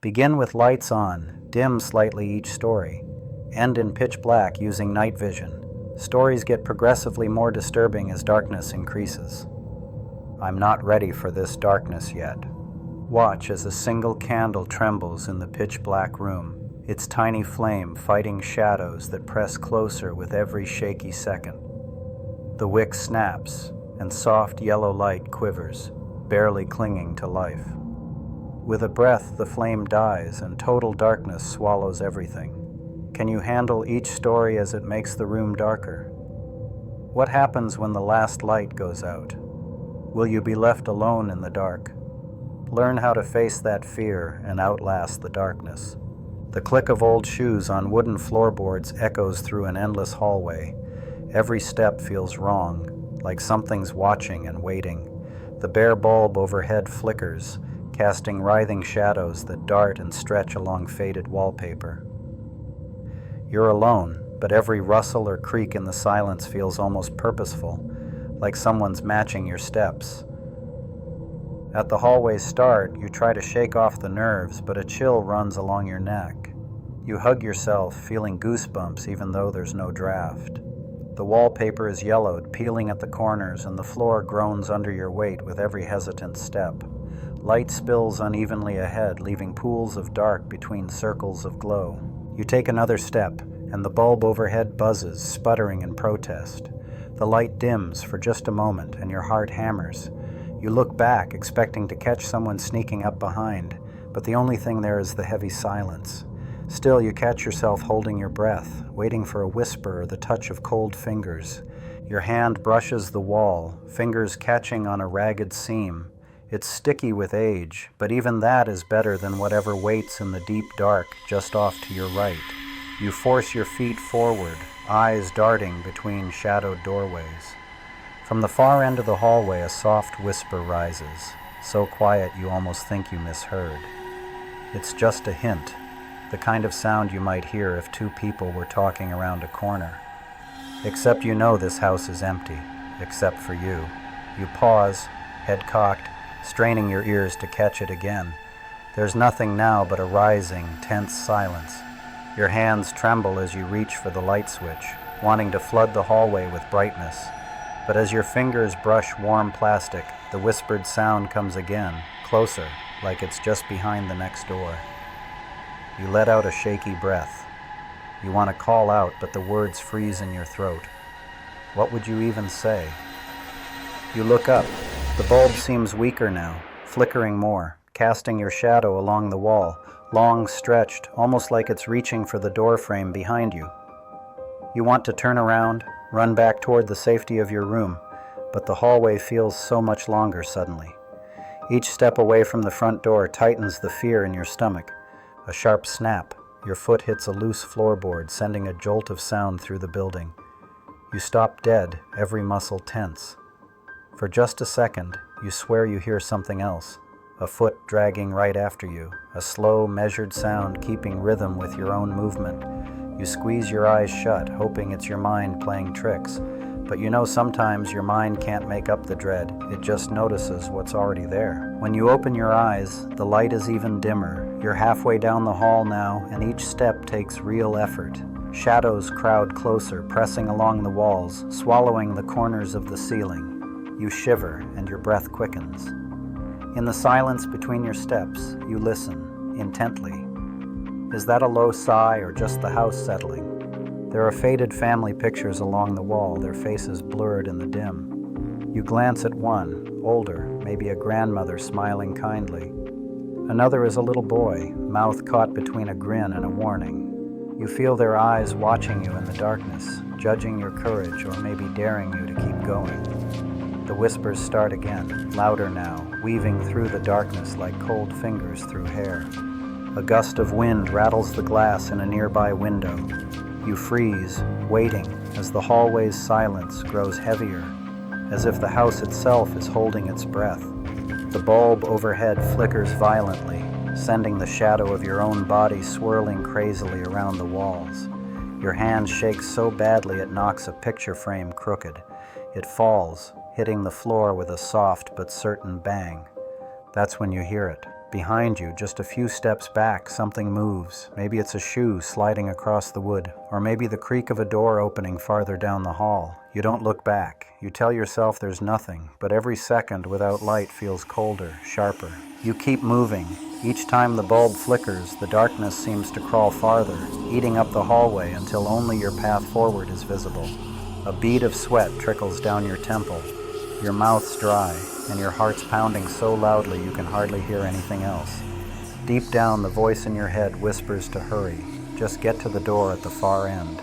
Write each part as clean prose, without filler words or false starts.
Begin with lights on, dim slightly each story. End in pitch black using night vision. Stories get progressively more disturbing as darkness increases. I'm not ready for this darkness yet. Watch as a single candle trembles in the pitch black room, its tiny flame fighting shadows that press closer with every shaky second. The wick snaps, and soft yellow light quivers, barely clinging to life. With a breath, the flame dies, and total darkness swallows everything. Can you handle each story as it makes the room darker? What happens when the last light goes out? Will you be left alone in the dark? Learn how to face that fear and outlast the darkness. The click of old shoes on wooden floorboards echoes through an endless hallway. Every step feels wrong, like something's watching and waiting. The bare bulb overhead flickers, casting writhing shadows that dart and stretch along faded wallpaper. You're alone, but every rustle or creak in the silence feels almost purposeful, like someone's matching your steps. At the hallway's start, you try to shake off the nerves, but a chill runs along your neck. You hug yourself, feeling goosebumps even though there's no draft. The wallpaper is yellowed, peeling at the corners, and the floor groans under your weight with every hesitant step. Light spills unevenly ahead, leaving pools of dark between circles of glow. You take another step, and the bulb overhead buzzes, sputtering in protest. The light dims for just a moment, and your heart hammers. You look back, expecting to catch someone sneaking up behind, but the only thing there is the heavy silence. Still, you catch yourself holding your breath, waiting for a whisper or the touch of cold fingers. Your hand brushes the wall, fingers catching on a ragged seam. It's sticky with age, but even that is better than whatever waits in the deep dark just off to your right. You force your feet forward, eyes darting between shadowed doorways. From the far end of the hallway, a soft whisper rises, so quiet you almost think you misheard. It's just a hint, the kind of sound you might hear if two people were talking around a corner. Except you know this house is empty, except for you. You pause, head cocked, straining your ears to catch it again. There's nothing now but a rising, tense silence. Your hands tremble as you reach for the light switch, wanting to flood the hallway with brightness. But as your fingers brush warm plastic, the whispered sound comes again, closer, like it's just behind the next door. You let out a shaky breath. You want to call out, but the words freeze in your throat. What would you even say? You look up. The bulb seems weaker now, flickering more, casting your shadow along the wall, long stretched, almost like it's reaching for the door frame behind you. You want to turn around, run back toward the safety of your room, but the hallway feels so much longer suddenly. Each step away from the front door tightens the fear in your stomach. A sharp snap, your foot hits a loose floorboard, sending a jolt of sound through the building. You stop dead, every muscle tense. For just a second, you swear you hear something else, a foot dragging right after you, a slow, measured sound keeping rhythm with your own movement. You squeeze your eyes shut, hoping it's your mind playing tricks, but you know sometimes your mind can't make up the dread, it just notices what's already there. When you open your eyes, the light is even dimmer. You're halfway down the hall now, and each step takes real effort. Shadows crowd closer, pressing along the walls, swallowing the corners of the ceiling. You shiver, and your breath quickens. In the silence between your steps, you listen, intently. Is that a low sigh or just the house settling? There are faded family pictures along the wall, their faces blurred in the dim. You glance at one, older, maybe a grandmother smiling kindly. Another is a little boy, mouth caught between a grin and a warning. You feel their eyes watching you in the darkness, judging your courage or maybe daring you to keep going. The whispers start again, louder now, weaving through the darkness like cold fingers through hair. A gust of wind rattles the glass in a nearby window. You freeze, waiting, as the hallway's silence grows heavier, as if the house itself is holding its breath. The bulb overhead flickers violently, sending the shadow of your own body swirling crazily around the walls. Your hand shakes so badly it knocks a picture frame crooked. It falls, hitting the floor with a soft but certain bang. That's when you hear it. Behind you, just a few steps back, something moves. Maybe it's a shoe sliding across the wood, or maybe the creak of a door opening farther down the hall. You don't look back. You tell yourself there's nothing, but every second without light feels colder, sharper. You keep moving. Each time the bulb flickers, the darkness seems to crawl farther, eating up the hallway until only your path forward is visible. A bead of sweat trickles down your temple. Your mouth's dry, and your heart's pounding so loudly you can hardly hear anything else. Deep down, the voice in your head whispers to hurry. Just get to the door at the far end.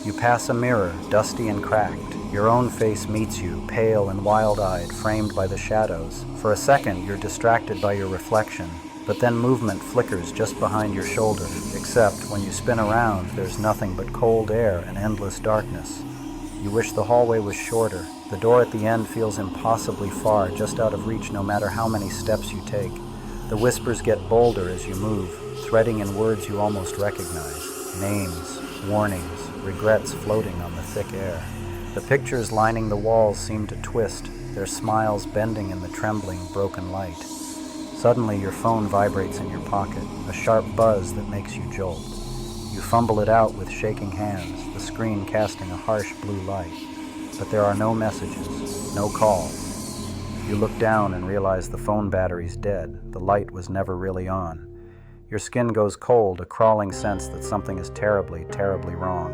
You pass a mirror, dusty and cracked. Your own face meets you, pale and wild-eyed, framed by the shadows. For a second, you're distracted by your reflection, but then movement flickers just behind your shoulder, except when you spin around, there's nothing but cold air and endless darkness. You wish the hallway was shorter. The door at the end feels impossibly far, just out of reach no matter how many steps you take. The whispers get bolder as you move, threading in words you almost recognize. Names, warnings, regrets floating on the thick air. The pictures lining the walls seem to twist, their smiles bending in the trembling, broken light. Suddenly your phone vibrates in your pocket, a sharp buzz that makes you jolt. You fumble it out with shaking hands, the screen casting a harsh blue light. But there are no messages, no calls. You look down and realize the phone battery's dead. The light was never really on. Your skin goes cold, a crawling sense that something is terribly, terribly wrong.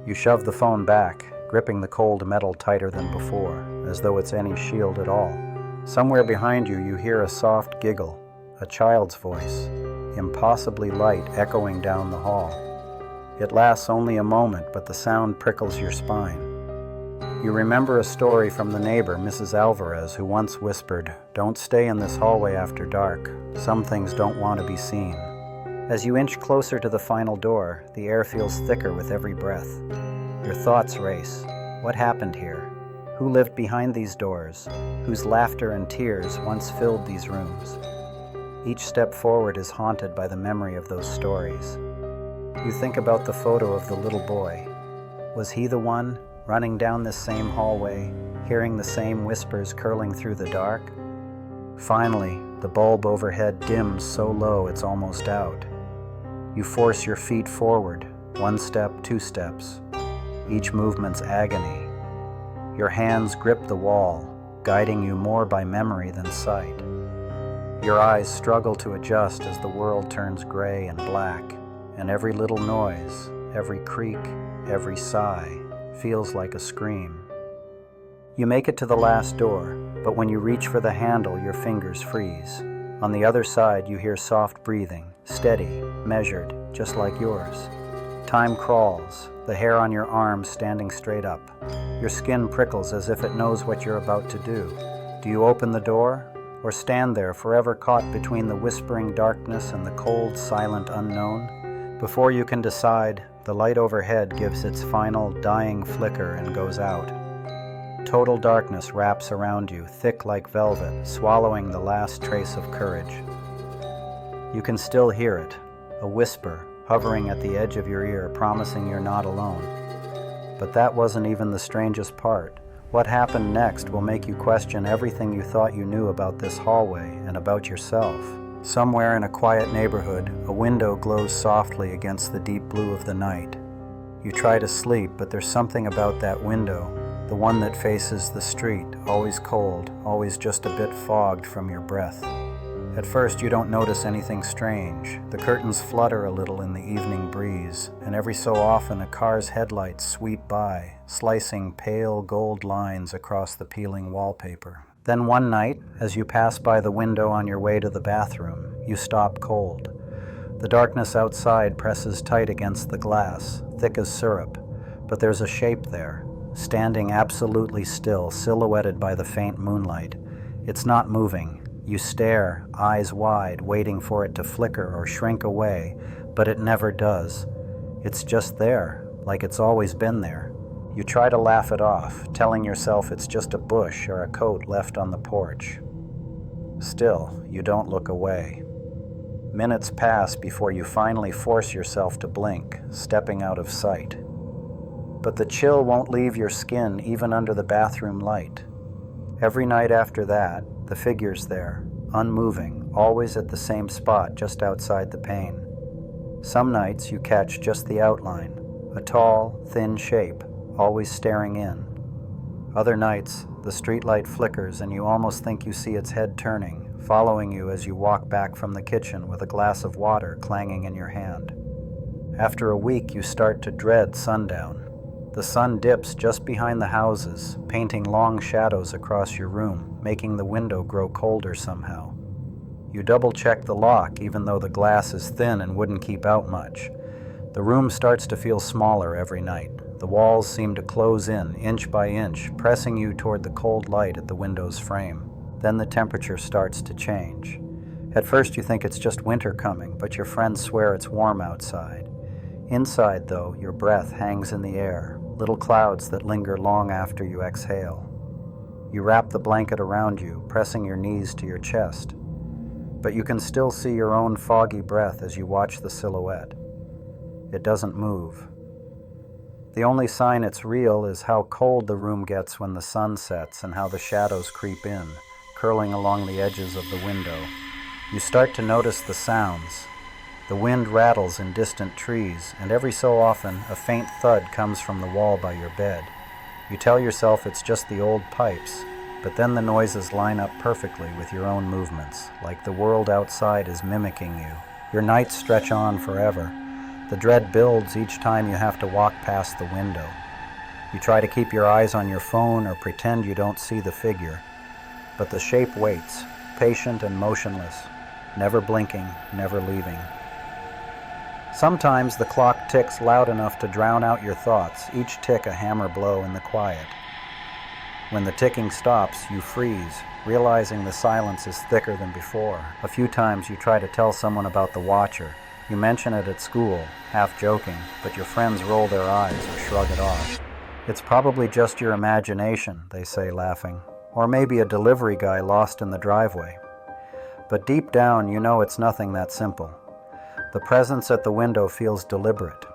You shove the phone back, gripping the cold metal tighter than before, as though it's any shield at all. Somewhere behind you, you hear a soft giggle, a child's voice, impossibly light, echoing down the hall. It lasts only a moment, but the sound prickles your spine. You remember a story from the neighbor, Mrs. Alvarez, who once whispered, "Don't stay in this hallway after dark. Some things don't want to be seen." As you inch closer to the final door, the air feels thicker with every breath. Your thoughts race. What happened here? Who lived behind these doors? Whose laughter and tears once filled these rooms? Each step forward is haunted by the memory of those stories. You think about the photo of the little boy. Was he the one, running down this same hallway, hearing the same whispers curling through the dark? Finally, the bulb overhead dims so low it's almost out. You force your feet forward, one step, two steps. Each movement's agony. Your hands grip the wall, guiding you more by memory than sight. Your eyes struggle to adjust as the world turns gray and black, and every little noise, every creak, every sigh feels like a scream. You make it to the last door, but when you reach for the handle, your fingers freeze. On the other side, you hear soft breathing, steady, measured, just like yours. Time crawls, the hair on your arms standing straight up. Your skin prickles as if it knows what you're about to do. Do you open the door, or stand there forever caught between the whispering darkness and the cold, silent unknown? Before you can decide, the light overhead gives its final, dying flicker and goes out. Total darkness wraps around you, thick like velvet, swallowing the last trace of courage. You can still hear it, a whisper, hovering at the edge of your ear, promising you're not alone. But that wasn't even the strangest part. What happened next will make you question everything you thought you knew about this hallway and about yourself. Somewhere in a quiet neighborhood, a window glows softly against the deep blue of the night. You try to sleep, but there's something about that window, the one that faces the street, always cold, always just a bit fogged from your breath. At first, you don't notice anything strange. The curtains flutter a little in the evening breeze, and every so often a car's headlights sweep by, slicing pale gold lines across the peeling wallpaper. Then one night, as you pass by the window on your way to the bathroom, you stop cold. The darkness outside presses tight against the glass, thick as syrup, but there's a shape there, standing absolutely still, silhouetted by the faint moonlight. It's not moving. You stare, eyes wide, waiting for it to flicker or shrink away, but it never does. It's just there, like it's always been there. You try to laugh it off, telling yourself it's just a bush or a coat left on the porch. Still, you don't look away. Minutes pass before you finally force yourself to blink, stepping out of sight. But the chill won't leave your skin even under the bathroom light. Every night after that, the figure's there, unmoving, always at the same spot just outside the pane. Some nights you catch just the outline, a tall, thin shape, always staring in. Other nights, the streetlight flickers and you almost think you see its head turning, following you as you walk back from the kitchen with a glass of water clanging in your hand. After a week, you start to dread sundown. The sun dips just behind the houses, painting long shadows across your room, making the window grow colder somehow. You double-check the lock, even though the glass is thin and wouldn't keep out much. The room starts to feel smaller every night. The walls seem to close in, inch by inch, pressing you toward the cold light at the window's frame. Then the temperature starts to change. At first you think it's just winter coming, but your friends swear it's warm outside. Inside, though, your breath hangs in the air, little clouds that linger long after you exhale. You wrap the blanket around you, pressing your knees to your chest. But you can still see your own foggy breath as you watch the silhouette. It doesn't move. The only sign it's real is how cold the room gets when the sun sets and how the shadows creep in, curling along the edges of the window. You start to notice the sounds. The wind rattles in distant trees, and every so often a faint thud comes from the wall by your bed. You tell yourself it's just the old pipes, but then the noises line up perfectly with your own movements, like the world outside is mimicking you. Your nights stretch on forever. The dread builds each time you have to walk past the window. You try to keep your eyes on your phone or pretend you don't see the figure. But the shape waits, patient and motionless, never blinking, never leaving. Sometimes the clock ticks loud enough to drown out your thoughts, each tick a hammer blow in the quiet. When the ticking stops, you freeze, realizing the silence is thicker than before. A few times you try to tell someone about the watcher. You mention it at school, half joking, but your friends roll their eyes or shrug it off. It's probably just your imagination, they say, laughing, or maybe a delivery guy lost in the driveway. But deep down, you know it's nothing that simple. The presence at the window feels deliberate.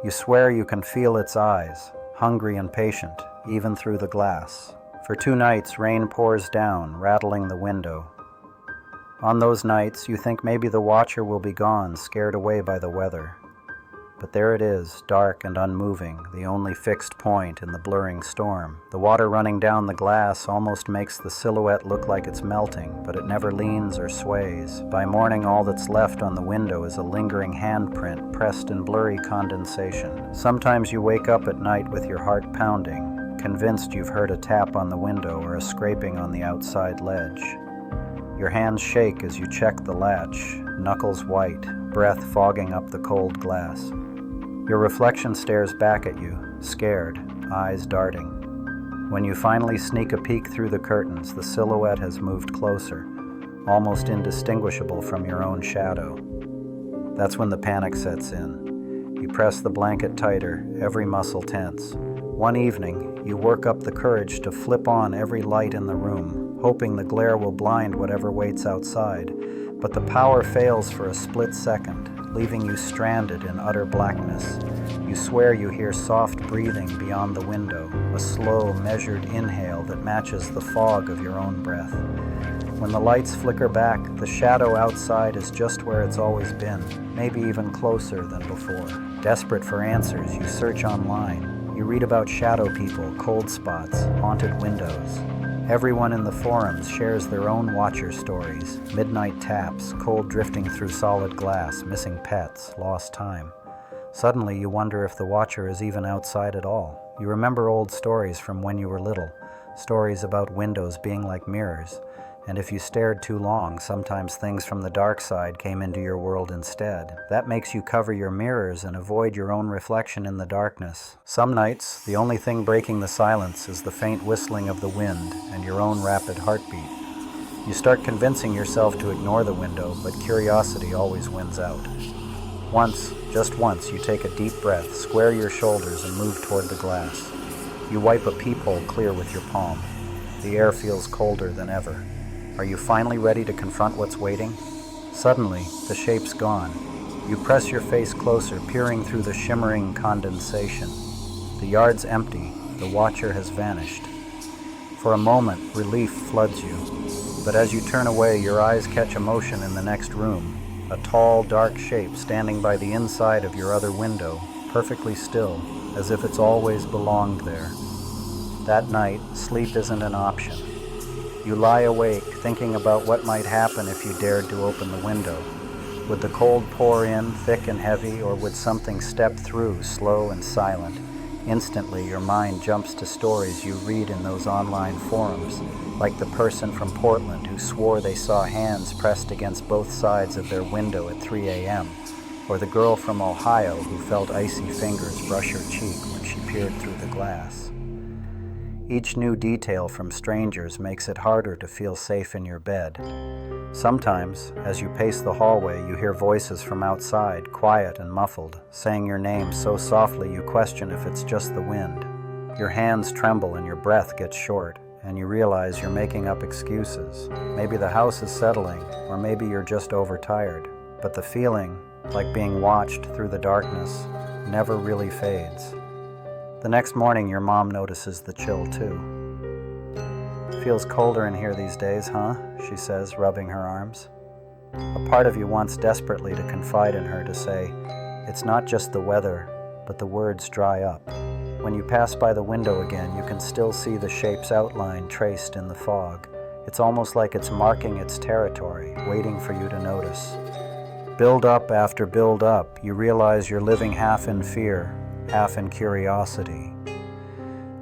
You swear you can feel its eyes, hungry and patient, even through the glass. For 2 nights, rain pours down, rattling the window. On those nights, you think maybe the watcher will be gone, scared away by the weather. But there it is, dark and unmoving, the only fixed point in the blurring storm. The water running down the glass almost makes the silhouette look like it's melting, but it never leans or sways. By morning, all that's left on the window is a lingering handprint pressed in blurry condensation. Sometimes you wake up at night with your heart pounding, convinced you've heard a tap on the window or a scraping on the outside ledge. Your hands shake as you check the latch, knuckles white, breath fogging up the cold glass. Your reflection stares back at you, scared, eyes darting. When you finally sneak a peek through the curtains, the silhouette has moved closer, almost indistinguishable from your own shadow. That's when the panic sets in. You press the blanket tighter, every muscle tense. One evening, you work up the courage to flip on every light in the room, hoping the glare will blind whatever waits outside, but the power fails for a split second, leaving you stranded in utter blackness. You swear you hear soft breathing beyond the window, a slow, measured inhale that matches the fog of your own breath. When the lights flicker back, the shadow outside is just where it's always been, maybe even closer than before. Desperate for answers, you search online. You read about shadow people, cold spots, haunted windows. Everyone in the forums shares their own watcher stories, midnight taps, cold drifting through solid glass, missing pets, lost time. Suddenly you wonder if the watcher is even outside at all. You remember old stories from when you were little, stories about windows being like mirrors, and if you stared too long, sometimes things from the dark side came into your world instead. That makes you cover your mirrors and avoid your own reflection in the darkness. Some nights, the only thing breaking the silence is the faint whistling of the wind and your own rapid heartbeat. You start convincing yourself to ignore the window, but curiosity always wins out. Once, just once, you take a deep breath, square your shoulders, and move toward the glass. You wipe a peephole clear with your palm. The air feels colder than ever. Are you finally ready to confront what's waiting? Suddenly, the shape's gone. You press your face closer, peering through the shimmering condensation. The yard's empty. The watcher has vanished. For a moment, relief floods you. But as you turn away, your eyes catch a motion in the next room, a tall, dark shape standing by the inside of your other window, perfectly still, as if it's always belonged there. That night, sleep isn't an option. You lie awake, thinking about what might happen if you dared to open the window. Would the cold pour in, thick and heavy, or would something step through, slow and silent? Instantly, your mind jumps to stories you read in those online forums, like the person from Portland who swore they saw hands pressed against both sides of their window at 3 a.m., or the girl from Ohio who felt icy fingers brush her cheek when she peered through the glass. Each new detail from strangers makes it harder to feel safe in your bed. Sometimes, as you pace the hallway, you hear voices from outside, quiet and muffled, saying your name so softly you question if it's just the wind. Your hands tremble and your breath gets short, and you realize you're making up excuses. Maybe the house is settling, or maybe you're just overtired. But the feeling, like being watched through the darkness, never really fades. The next morning, your mom notices the chill too. "Feels colder in here these days, huh?" she says, rubbing her arms. A part of you wants desperately to confide in her, to say, "It's not just the weather," but the words dry up. When you pass by the window again, you can still see the shape's outline traced in the fog. It's almost like it's marking its territory, waiting for you to notice. Build up after build up, you realize you're living half in fear, half in curiosity.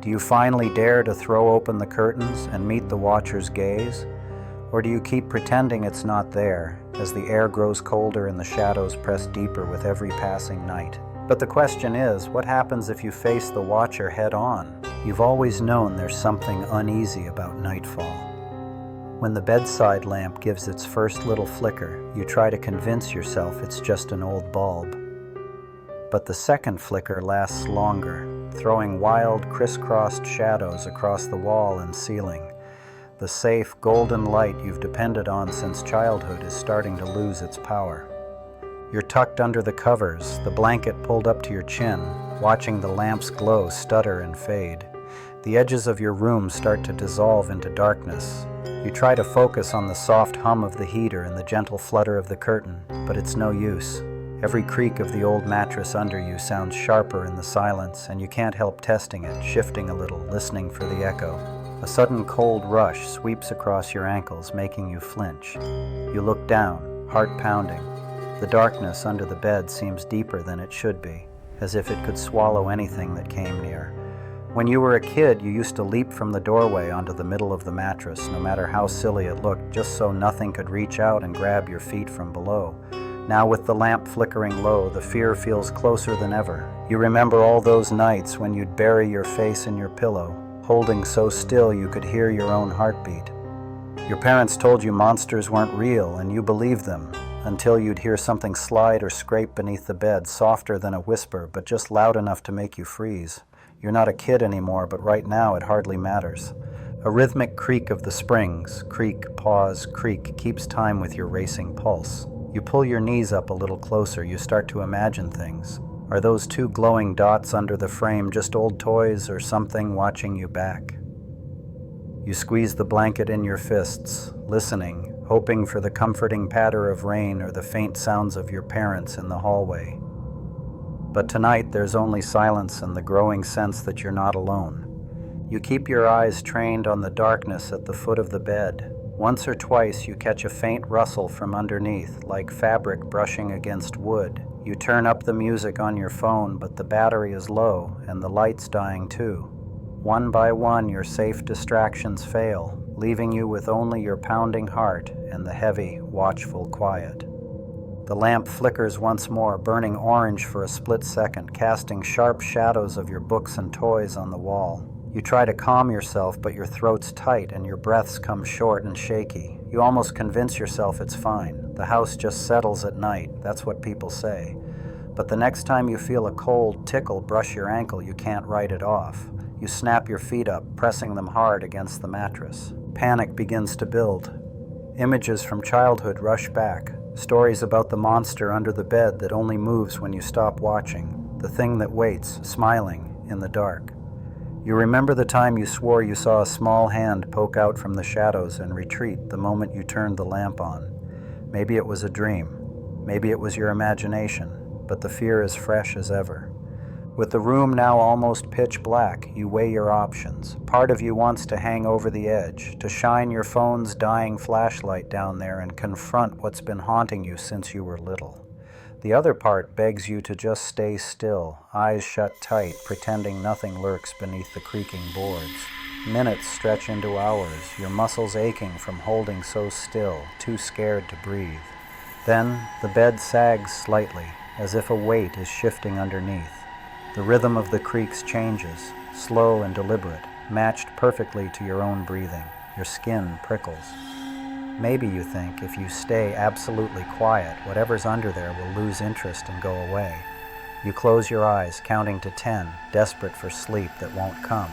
Do you finally dare to throw open the curtains and meet the watcher's gaze? Or do you keep pretending it's not there, as the air grows colder and the shadows press deeper with every passing night? But the question is, what happens if you face the watcher head on? You've always known there's something uneasy about nightfall. When the bedside lamp gives its first little flicker, you try to convince yourself it's just an old bulb. But the second flicker lasts longer, throwing wild, crisscrossed shadows across the wall and ceiling. The safe, golden light you've depended on since childhood is starting to lose its power. You're tucked under the covers, the blanket pulled up to your chin, watching the lamp's glow stutter and fade. The edges of your room start to dissolve into darkness. You try to focus on the soft hum of the heater and the gentle flutter of the curtain, but it's no use. Every creak of the old mattress under you sounds sharper in the silence, and you can't help testing it, shifting a little, listening for the echo. A sudden cold rush sweeps across your ankles, making you flinch. You look down, heart pounding. The darkness under the bed seems deeper than it should be, as if it could swallow anything that came near. When you were a kid, you used to leap from the doorway onto the middle of the mattress, no matter how silly it looked, just so nothing could reach out and grab your feet from below. Now with the lamp flickering low, the fear feels closer than ever. You remember all those nights when you'd bury your face in your pillow, holding so still you could hear your own heartbeat. Your parents told you monsters weren't real, and you believed them, until you'd hear something slide or scrape beneath the bed, softer than a whisper, but just loud enough to make you freeze. You're not a kid anymore, but right now it hardly matters. A rhythmic creak of the springs, creak, pause, creak, keeps time with your racing pulse. You pull your knees up a little closer, you start to imagine things. Are those two glowing dots under the frame just old toys or something watching you back? You squeeze the blanket in your fists, listening, hoping for the comforting patter of rain or the faint sounds of your parents in the hallway. But tonight there's only silence and the growing sense that you're not alone. You keep your eyes trained on the darkness at the foot of the bed. Once or twice you catch a faint rustle from underneath, like fabric brushing against wood. You turn up the music on your phone, but the battery is low and the light's dying too. One by one your safe distractions fail, leaving you with only your pounding heart and the heavy, watchful quiet. The lamp flickers once more, burning orange for a split second, casting sharp shadows of your books and toys on the wall. You try to calm yourself, but your throat's tight and your breaths come short and shaky. You almost convince yourself it's fine. The house just settles at night, that's what people say. But the next time you feel a cold tickle brush your ankle, you can't write it off. You snap your feet up, pressing them hard against the mattress. Panic begins to build. Images from childhood rush back. Stories about the monster under the bed that only moves when you stop watching. The thing that waits, smiling, in the dark. You remember the time you swore you saw a small hand poke out from the shadows and retreat the moment you turned the lamp on. Maybe it was a dream. Maybe it was your imagination, but the fear is fresh as ever. With the room now almost pitch black, you weigh your options. Part of you wants to hang over the edge, to shine your phone's dying flashlight down there and confront what's been haunting you since you were little. The other part begs you to just stay still, eyes shut tight, pretending nothing lurks beneath the creaking boards. Minutes stretch into hours, your muscles aching from holding so still, too scared to breathe. Then the bed sags slightly, as if a weight is shifting underneath. The rhythm of the creaks changes, slow and deliberate, matched perfectly to your own breathing. Your skin prickles. Maybe you think if you stay absolutely quiet, whatever's under there will lose interest and go away. You close your eyes, counting to 10, desperate for sleep that won't come.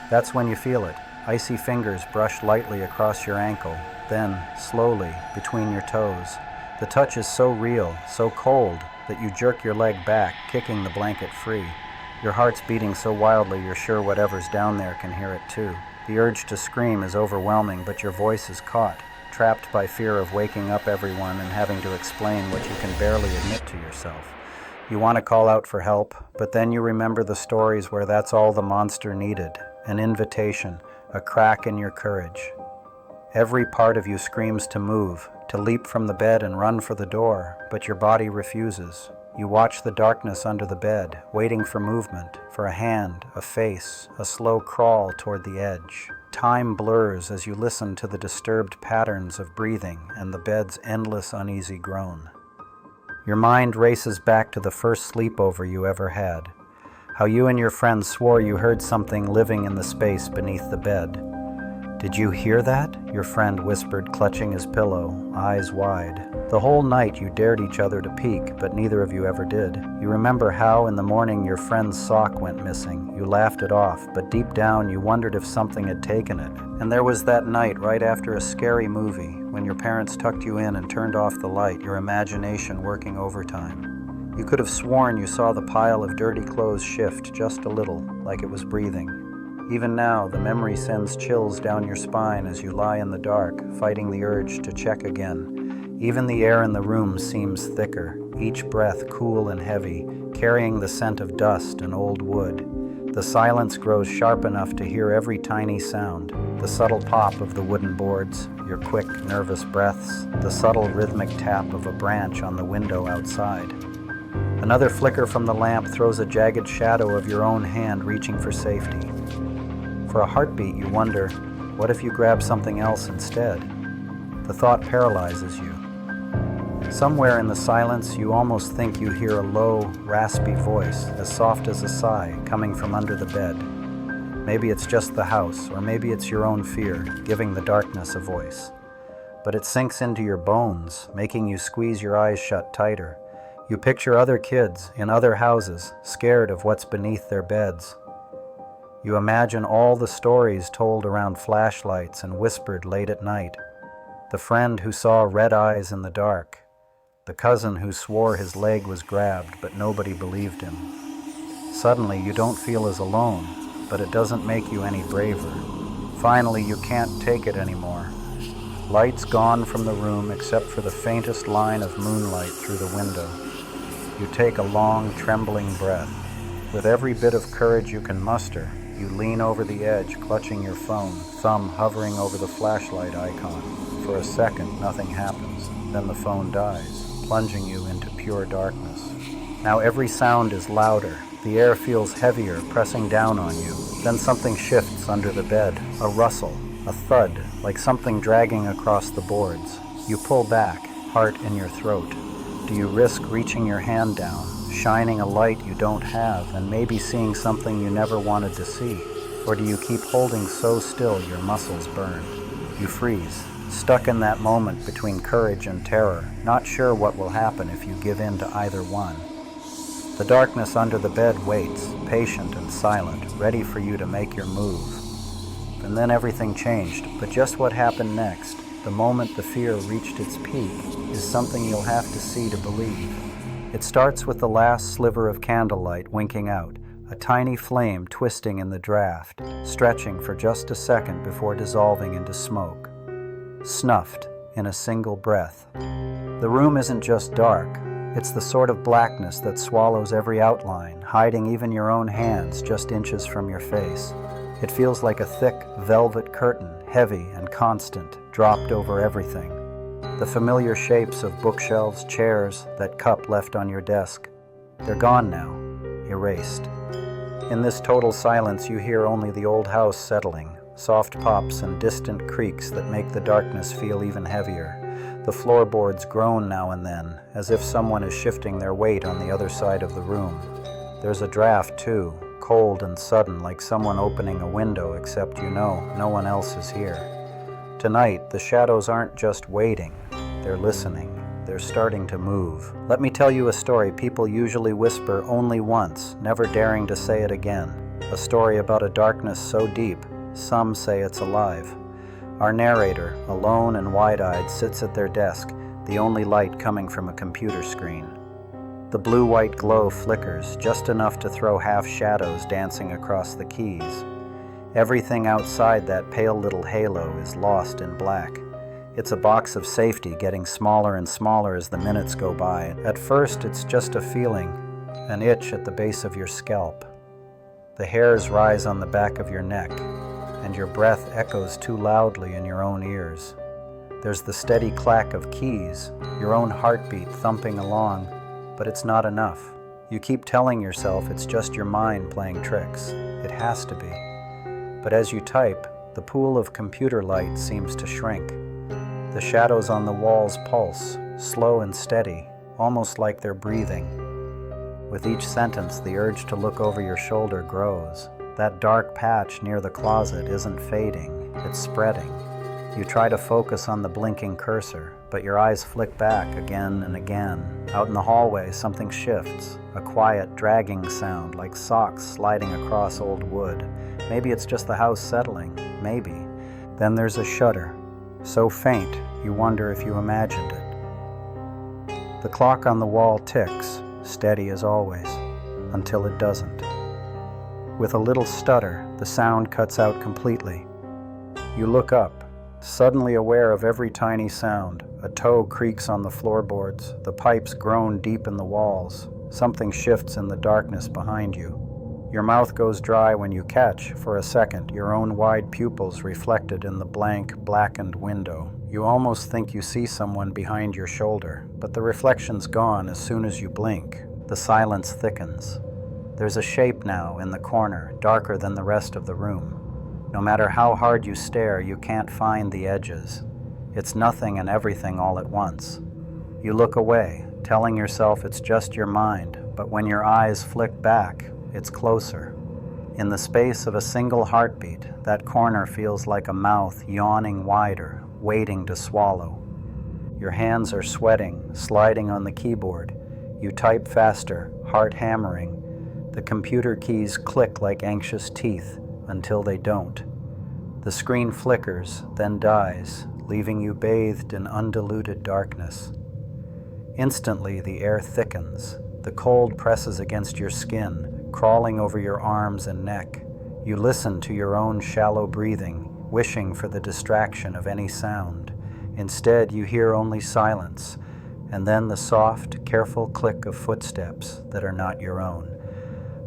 That's when you feel it. Icy fingers brush lightly across your ankle, then, slowly, between your toes. The touch is so real, so cold, that you jerk your leg back, kicking the blanket free. Your heart's beating so wildly you're sure whatever's down there can hear it too. The urge to scream is overwhelming, but your voice is caught, trapped by fear of waking up everyone and having to explain what you can barely admit to yourself. You want to call out for help, but then you remember the stories where that's all the monster needed, an invitation, a crack in your courage. Every part of you screams to move, to leap from the bed and run for the door, but your body refuses. You watch the darkness under the bed, waiting for movement, for a hand, a face, a slow crawl toward the edge. Time blurs as you listen to the disturbed patterns of breathing and the bed's endless uneasy groan. Your mind races back to the first sleepover you ever had. How you and your friends swore you heard something living in the space beneath the bed. "Did you hear that?" your friend whispered, clutching his pillow, eyes wide. The whole night you dared each other to peek, but neither of you ever did. You remember how in the morning your friend's sock went missing. You laughed it off, but deep down you wondered if something had taken it. And there was that night right after a scary movie, when your parents tucked you in and turned off the light, your imagination working overtime. You could have sworn you saw the pile of dirty clothes shift just a little, like it was breathing. Even now, the memory sends chills down your spine as you lie in the dark, fighting the urge to check again. Even the air in the room seems thicker, each breath cool and heavy, carrying the scent of dust and old wood. The silence grows sharp enough to hear every tiny sound, the subtle pop of the wooden boards, your quick, nervous breaths, the subtle rhythmic tap of a branch on the window outside. Another flicker from the lamp throws a jagged shadow of your own hand reaching for safety. For a heartbeat, you wonder, what if you grab something else instead? The thought paralyzes you. Somewhere in the silence, you almost think you hear a low, raspy voice, as soft as a sigh, coming from under the bed. Maybe it's just the house, or maybe it's your own fear, giving the darkness a voice. But it sinks into your bones, making you squeeze your eyes shut tighter. You picture other kids in other houses, scared of what's beneath their beds. You imagine all the stories told around flashlights and whispered late at night. The friend who saw red eyes in the dark. The cousin who swore his leg was grabbed, but nobody believed him. Suddenly, you don't feel as alone, but it doesn't make you any braver. Finally, you can't take it anymore. Lights gone from the room except for the faintest line of moonlight through the window. You take a long, trembling breath. With every bit of courage you can muster, you lean over the edge, clutching your phone, thumb hovering over the flashlight icon. For a second, nothing happens. Then the phone dies, plunging you into pure darkness. Now every sound is louder. The air feels heavier, pressing down on you. Then something shifts under the bed. A rustle, a thud, like something dragging across the boards. You pull back, heart in your throat. Do you risk reaching your hand down, shining a light you don't have, and maybe seeing something you never wanted to see? Or do you keep holding so still your muscles burn? You freeze, stuck in that moment between courage and terror, not sure what will happen if you give in to either one. The darkness under the bed waits, patient and silent, ready for you to make your move. And then everything changed, but just what happened next, the moment the fear reached its peak, is something you'll have to see to believe. It starts with the last sliver of candlelight winking out, a tiny flame twisting in the draft, stretching for just a second before dissolving into smoke. Snuffed in a single breath. The room isn't just dark, it's the sort of blackness that swallows every outline, hiding even your own hands just inches from your face. It feels like a thick, velvet curtain, heavy and constant, dropped over everything. The familiar shapes of bookshelves, chairs, that cup left on your desk. They're gone now, erased. In this total silence, you hear only the old house settling, soft pops and distant creaks that make the darkness feel even heavier. The floorboards groan now and then, as if someone is shifting their weight on the other side of the room. There's a draft, too, cold and sudden, like someone opening a window, except you know no one else is here. Tonight, the shadows aren't just waiting, they're listening. They're starting to move. Let me tell you a story people usually whisper only once, never daring to say it again. A story about a darkness so deep, some say it's alive. Our narrator, alone and wide-eyed, sits at their desk, the only light coming from a computer screen. The blue-white glow flickers, just enough to throw half shadows dancing across the keys. Everything outside that pale little halo is lost in black. It's a box of safety getting smaller and smaller as the minutes go by. At first, it's just a feeling, an itch at the base of your scalp. The hairs rise on the back of your neck, and your breath echoes too loudly in your own ears. There's the steady clack of keys, your own heartbeat thumping along, but it's not enough. You keep telling yourself it's just your mind playing tricks. It has to be. But as you type, the pool of computer light seems to shrink. The shadows on the walls pulse, slow and steady, almost like they're breathing. With each sentence, the urge to look over your shoulder grows. That dark patch near the closet isn't fading, it's spreading. You try to focus on the blinking cursor, but your eyes flick back again and again. Out in the hallway, something shifts, a quiet, dragging sound like socks sliding across old wood. Maybe it's just the house settling, maybe. Then there's a shudder, so faint you wonder if you imagined it. The clock on the wall ticks, steady as always, until it doesn't. With a little stutter, the sound cuts out completely. You look up, suddenly aware of every tiny sound. A toe creaks on the floorboards, the pipes groan deep in the walls. Something shifts in the darkness behind you. Your mouth goes dry when you catch, for a second, your own wide pupils reflected in the blank, blackened window. You almost think you see someone behind your shoulder, but the reflection's gone as soon as you blink. The silence thickens. There's a shape now in the corner, darker than the rest of the room. No matter how hard you stare, you can't find the edges. It's nothing and everything all at once. You look away, telling yourself it's just your mind, but when your eyes flick back, it's closer. In the space of a single heartbeat, that corner feels like a mouth yawning wider, waiting to swallow. Your hands are sweating, sliding on the keyboard. You type faster, heart hammering. The computer keys click like anxious teeth until they don't. The screen flickers, then dies, leaving you bathed in undiluted darkness. Instantly, the air thickens. The cold presses against your skin, crawling over your arms and neck. You listen to your own shallow breathing, wishing for the distraction of any sound. Instead, you hear only silence, and then the soft, careful click of footsteps that are not your own.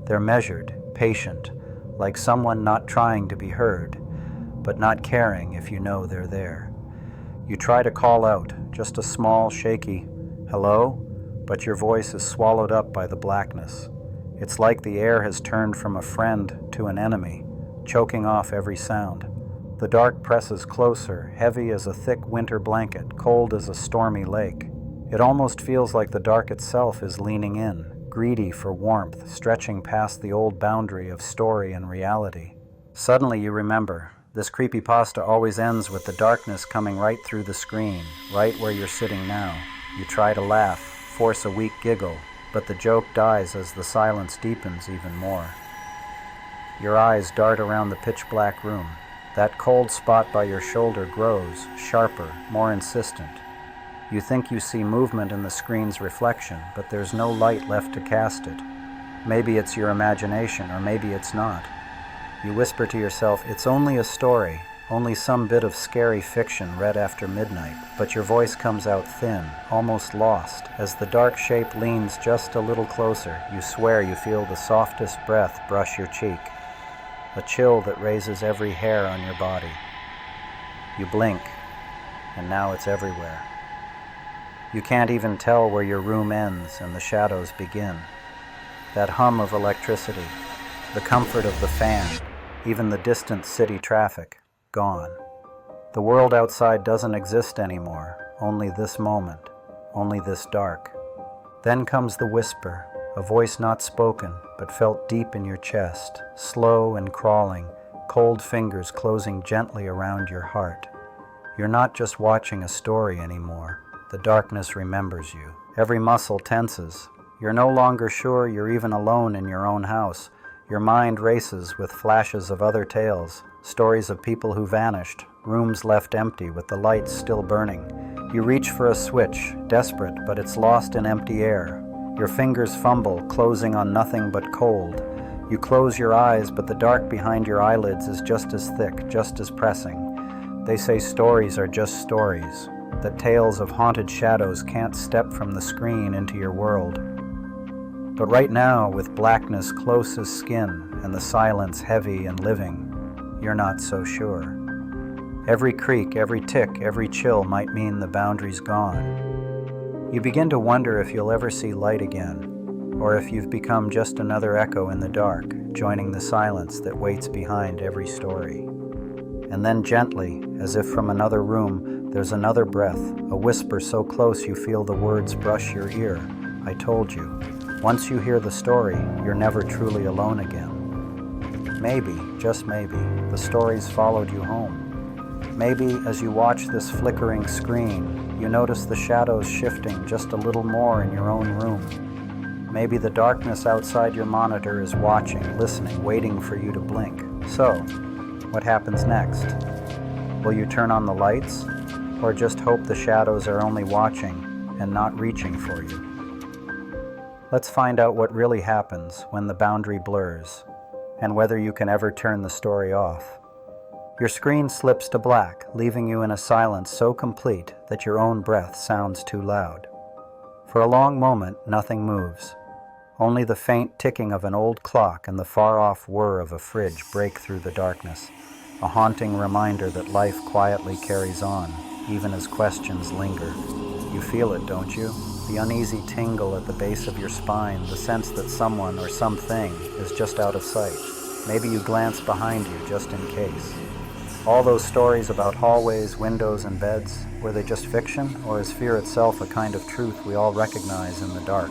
They're measured, patient, like someone not trying to be heard, but not caring if you know they're there. You try to call out, just a small, shaky, "Hello?" but your voice is swallowed up by the blackness. It's like the air has turned from a friend to an enemy, choking off every sound. The dark presses closer, heavy as a thick winter blanket, cold as a stormy lake. It almost feels like the dark itself is leaning in, greedy for warmth, stretching past the old boundary of story and reality. Suddenly you remember, this creepypasta always ends with the darkness coming right through the screen, right where you're sitting now. You try to laugh, force a weak giggle, but the joke dies as the silence deepens even more. Your eyes dart around the pitch-black room. That cold spot by your shoulder grows, sharper, more insistent. You think you see movement in the screen's reflection, but there's no light left to cast it. Maybe it's your imagination, or maybe it's not. You whisper to yourself, it's only a story, only some bit of scary fiction read after midnight, but your voice comes out thin, almost lost. As the dark shape leans just a little closer, you swear you feel the softest breath brush your cheek, a chill that raises every hair on your body. You blink, and now it's everywhere. You can't even tell where your room ends and the shadows begin. That hum of electricity, the comfort of the fan, even the distant city traffic, gone. The world outside doesn't exist anymore, only this moment, only this dark. Then comes the whisper, a voice not spoken, but felt deep in your chest, slow and crawling, cold fingers closing gently around your heart. You're not just watching a story anymore. The darkness remembers you. Every muscle tenses. You're no longer sure you're even alone in your own house. Your mind races with flashes of other tales, stories of people who vanished, rooms left empty with the lights still burning. You reach for a switch, desperate, but it's lost in empty air. Your fingers fumble, closing on nothing but cold. You close your eyes, but the dark behind your eyelids is just as thick, just as pressing. They say stories are just stories, that tales of haunted shadows can't step from the screen into your world. But right now, with blackness close as skin and the silence heavy and living, you're not so sure. Every creak, every tick, every chill might mean the boundary's gone. You begin to wonder if you'll ever see light again, or if you've become just another echo in the dark, joining the silence that waits behind every story. And then gently, as if from another room, there's another breath, a whisper so close you feel the words brush your ear. I told you. Once you hear the story, you're never truly alone again. Maybe, just maybe, the stories followed you home. Maybe, as you watch this flickering screen, you notice the shadows shifting just a little more in your own room. Maybe the darkness outside your monitor is watching, listening, waiting for you to blink. So, what happens next? Will you turn on the lights, or just hope the shadows are only watching and not reaching for you? Let's find out what really happens when the boundary blurs, and whether you can ever turn the story off. Your screen slips to black, leaving you in a silence so complete that your own breath sounds too loud. For a long moment, nothing moves. Only the faint ticking of an old clock and the far-off whir of a fridge break through the darkness, a haunting reminder that life quietly carries on, even as questions linger. You feel it, don't you? The uneasy tingle at the base of your spine, the sense that someone or something is just out of sight. Maybe you glance behind you just in case. All those stories about hallways, windows, and beds, were they just fiction, or is fear itself a kind of truth we all recognize in the dark?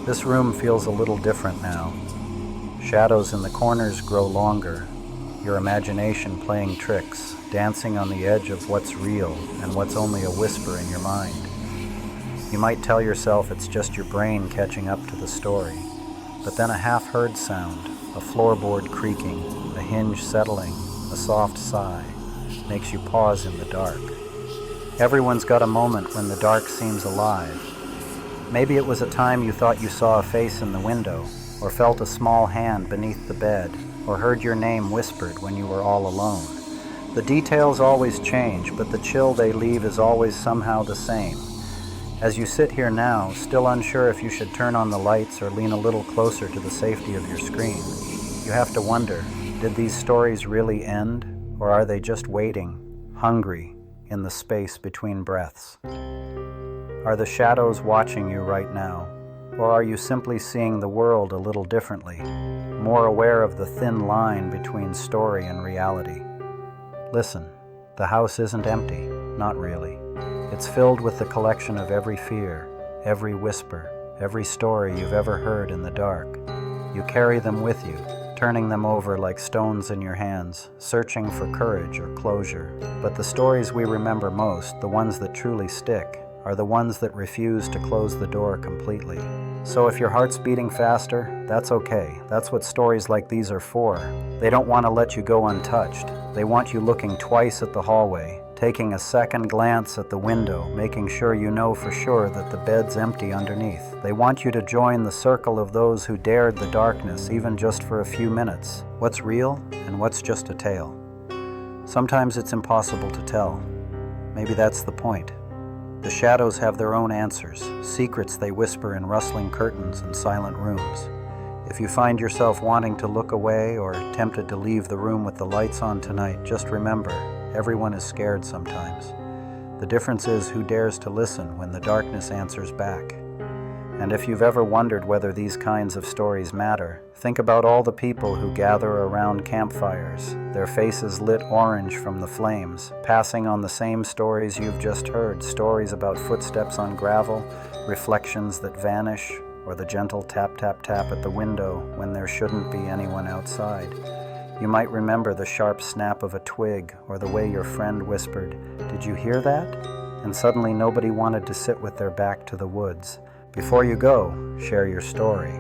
This room feels a little different now. Shadows in the corners grow longer, your imagination playing tricks, dancing on the edge of what's real and what's only a whisper in your mind. You might tell yourself it's just your brain catching up to the story, but then a half-heard sound, a floorboard creaking, a hinge settling, a soft sigh, makes you pause in the dark. Everyone's got a moment when the dark seems alive. Maybe it was a time you thought you saw a face in the window, or felt a small hand beneath the bed, or heard your name whispered when you were all alone. The details always change, but the chill they leave is always somehow the same. As you sit here now, still unsure if you should turn on the lights or lean a little closer to the safety of your screen, you have to wonder, did these stories really end, or are they just waiting, hungry, in the space between breaths? Are the shadows watching you right now, or are you simply seeing the world a little differently, more aware of the thin line between story and reality? Listen, the house isn't empty, not really. It's filled with the collection of every fear, every whisper, every story you've ever heard in the dark. You carry them with you, turning them over like stones in your hands, searching for courage or closure. But the stories we remember most, the ones that truly stick, are the ones that refuse to close the door completely. So if your heart's beating faster, that's okay. That's what stories like these are for. They don't want to let you go untouched. They want you looking twice at the hallway, taking a second glance at the window, making sure you know for sure that the bed's empty underneath. They want you to join the circle of those who dared the darkness, even just for a few minutes. What's real and what's just a tale? Sometimes it's impossible to tell. Maybe that's the point. The shadows have their own answers, secrets they whisper in rustling curtains and silent rooms. If you find yourself wanting to look away or tempted to leave the room with the lights on tonight, just remember, everyone is scared sometimes. The difference is who dares to listen when the darkness answers back. And if you've ever wondered whether these kinds of stories matter, think about all the people who gather around campfires, their faces lit orange from the flames, passing on the same stories you've just heard, stories about footsteps on gravel, reflections that vanish, or the gentle tap-tap-tap at the window when there shouldn't be anyone outside. You might remember the sharp snap of a twig or the way your friend whispered, "Did you hear that?" And suddenly nobody wanted to sit with their back to the woods. Before you go, share your story.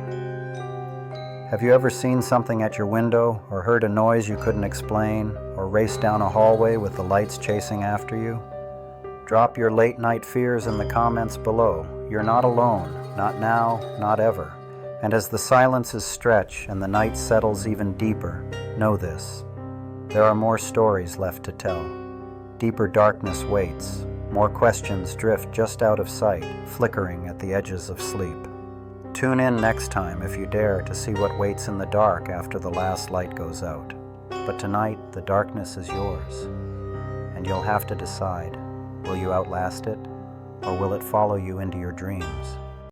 Have you ever seen something at your window or heard a noise you couldn't explain or raced down a hallway with the lights chasing after you? Drop your late night fears in the comments below. You're not alone, not now, not ever. And as the silences stretch and the night settles even deeper, know this: there are more stories left to tell. Deeper darkness waits. More questions drift just out of sight, flickering at the edges of sleep. Tune in next time if you dare to see what waits in the dark after the last light goes out. But tonight, the darkness is yours. And you'll have to decide, will you outlast it, or will it follow you into your dreams?